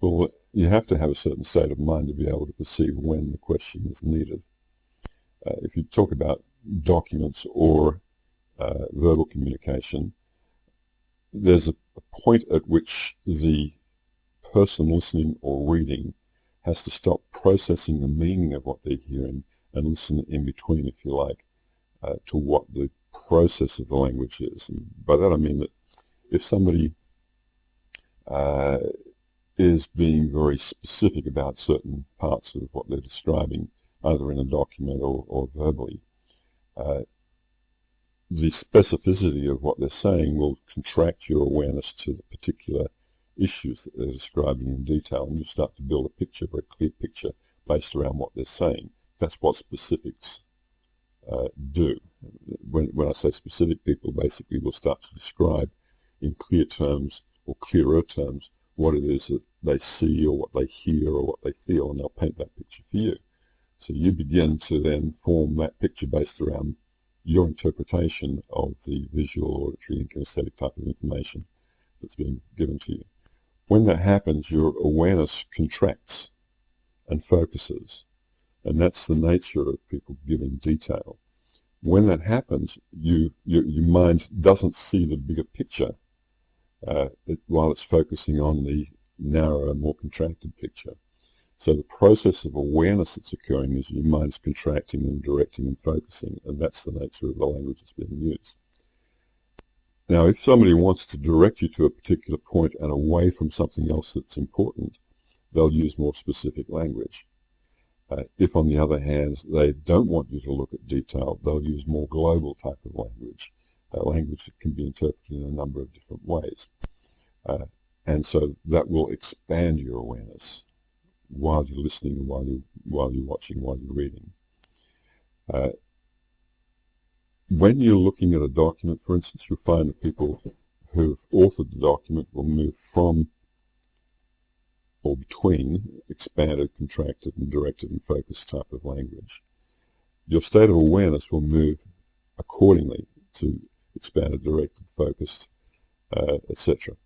Well, you have to have a certain state of mind to be able to perceive when the question is needed. If you talk about documents or verbal communication, there's a point at which the person listening or reading has to stop processing the meaning of what they're hearing and listen in between, if you like, to what the process of the language is. And by that I mean that if somebody is being very specific about certain parts of what they're describing, either in a document or verbally, the specificity of what they're saying will contract your awareness to the particular issues that they're describing in detail, and you start to build a picture, a very clear picture, based around what they're saying. That's what specifics do. When I say specific, people basically will start to describe in clear terms or clearer terms what it is that they see or what they hear or what they feel, and they'll paint that picture for you. So you begin to then form that picture based around your interpretation of the visual, auditory, and kinesthetic type of information that's been given to you. When that happens, your awareness contracts and focuses, and that's the nature of people giving detail. When that happens, your mind doesn't see the bigger picture while it's focusing on the narrower, more contracted picture. So the process of awareness that's occurring is your mind's contracting and directing and focusing, and that's the nature of the language that's being used. Now, if somebody wants to direct you to a particular point and away from something else that's important, they'll use more specific language. If, on the other hand, they don't want you to look at detail, they'll use more global type of language, language that can be interpreted in a number of different ways. And so that will expand your awareness while you're listening, while you're watching, while you're reading. When you're looking at a document, for instance, you'll find that people who've authored the document will move from or between expanded, contracted, and directed and focused type of language. Your state of awareness will move accordingly to expanded, directed, focused, etc.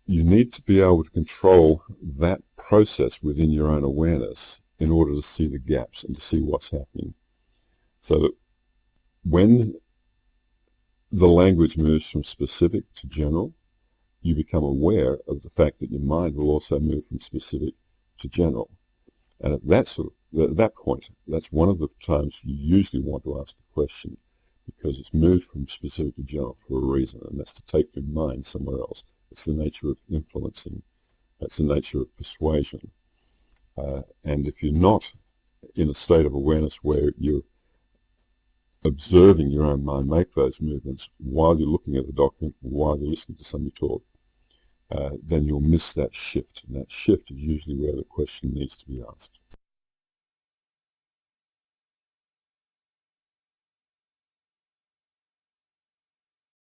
You need to be able to control that process within your own awareness in order to see the gaps and to see what's happening. So that when the language moves from specific to general, you become aware of the fact that your mind will also move from specific to general. And at that point, that's one of the times you usually want to ask a question, because it's moved from specific to general for a reason, and that's to take your mind somewhere else. It's the nature of influencing. That's the nature of persuasion. And if you're not in a state of awareness where you're observing your own mind make those movements while you're looking at the document, while you're listening to somebody talk, then you'll miss that shift. And that shift is usually where the question needs to be asked.